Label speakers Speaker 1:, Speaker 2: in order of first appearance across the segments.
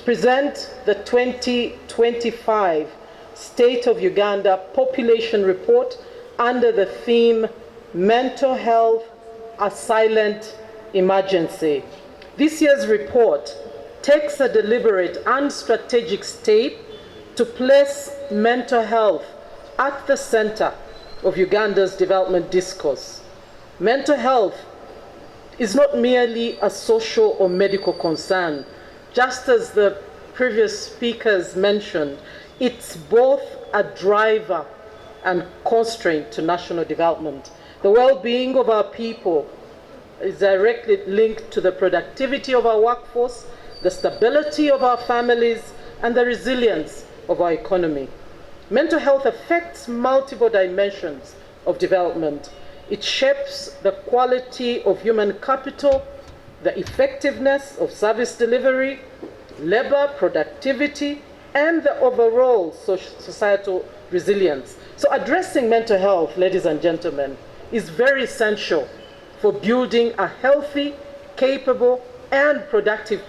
Speaker 1: present the 2025 State of Uganda Population Report under the theme Mental Health, a Silent Emergency. This year's report takes a deliberate and strategic step to place mental health at the center of Uganda's development discourse. Mental health is not merely a social or medical concern. Just as the previous speakers mentioned, it's both a driver and constraint to national development. The well-being of our people is directly linked to the productivity of our workforce, the stability of our families, and the resilience of our economy. Mental health affects multiple dimensions of development. It shapes the quality of human capital, the effectiveness of service delivery, labor productivity, and the overall societal resilience. So addressing mental health, ladies and gentlemen, is very essential for building a healthy, capable, and productive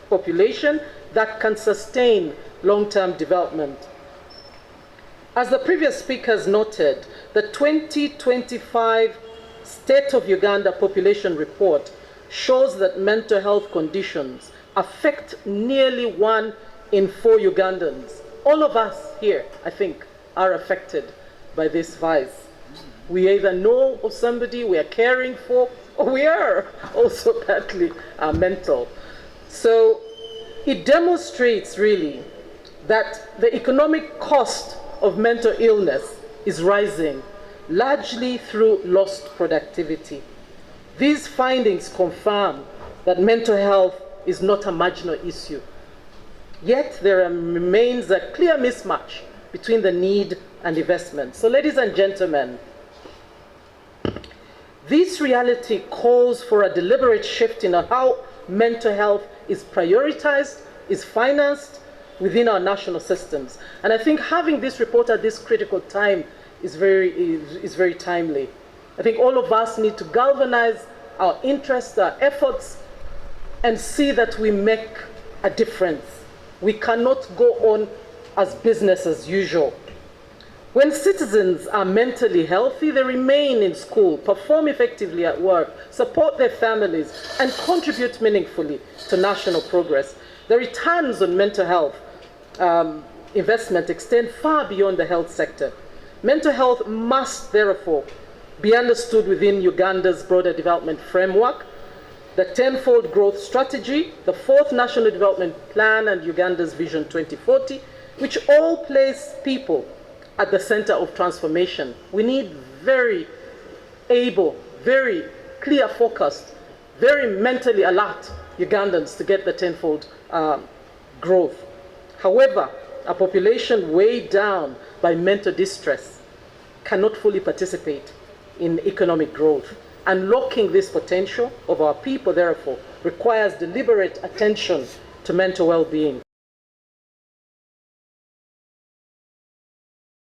Speaker 1: population that can sustain long-term development. As the previous speakers noted, the 2025 State of Uganda Population Report shows that mental health conditions affect nearly 1 in 4 Ugandans. All of us here, I think, are affected by this vice. We either know of somebody we are caring for, or we are also partly mental. So it demonstrates really that the economic cost of mental illness is rising, largely through lost productivity. These findings confirm that mental health is not a marginal issue. Yet there remains a clear mismatch between the need and investment. So ladies and gentlemen, this reality calls for a deliberate shift in how mental health is prioritized, is financed within our national systems. And I think having this report at this critical time is very timely. I think all of us need to galvanize our interests, our efforts, and see that we make a difference. We cannot go on as business as usual. When citizens are mentally healthy, they remain in school, perform effectively at work, support their families, and contribute meaningfully to national progress. The returns on mental health investment extend far beyond the health sector. Mental health must therefore be understood within Uganda's broader development framework, the 10-fold growth strategy, the 4th National Development Plan, and Uganda's Vision 2040, which all place people at the center of transformation. We need very able, very clear focused, very mentally alert Ugandans to get the 10-fold growth. However, a population weighed down by mental distress cannot fully participate in economic growth. Unlocking this potential of our people, therefore, requires deliberate attention to mental well-being.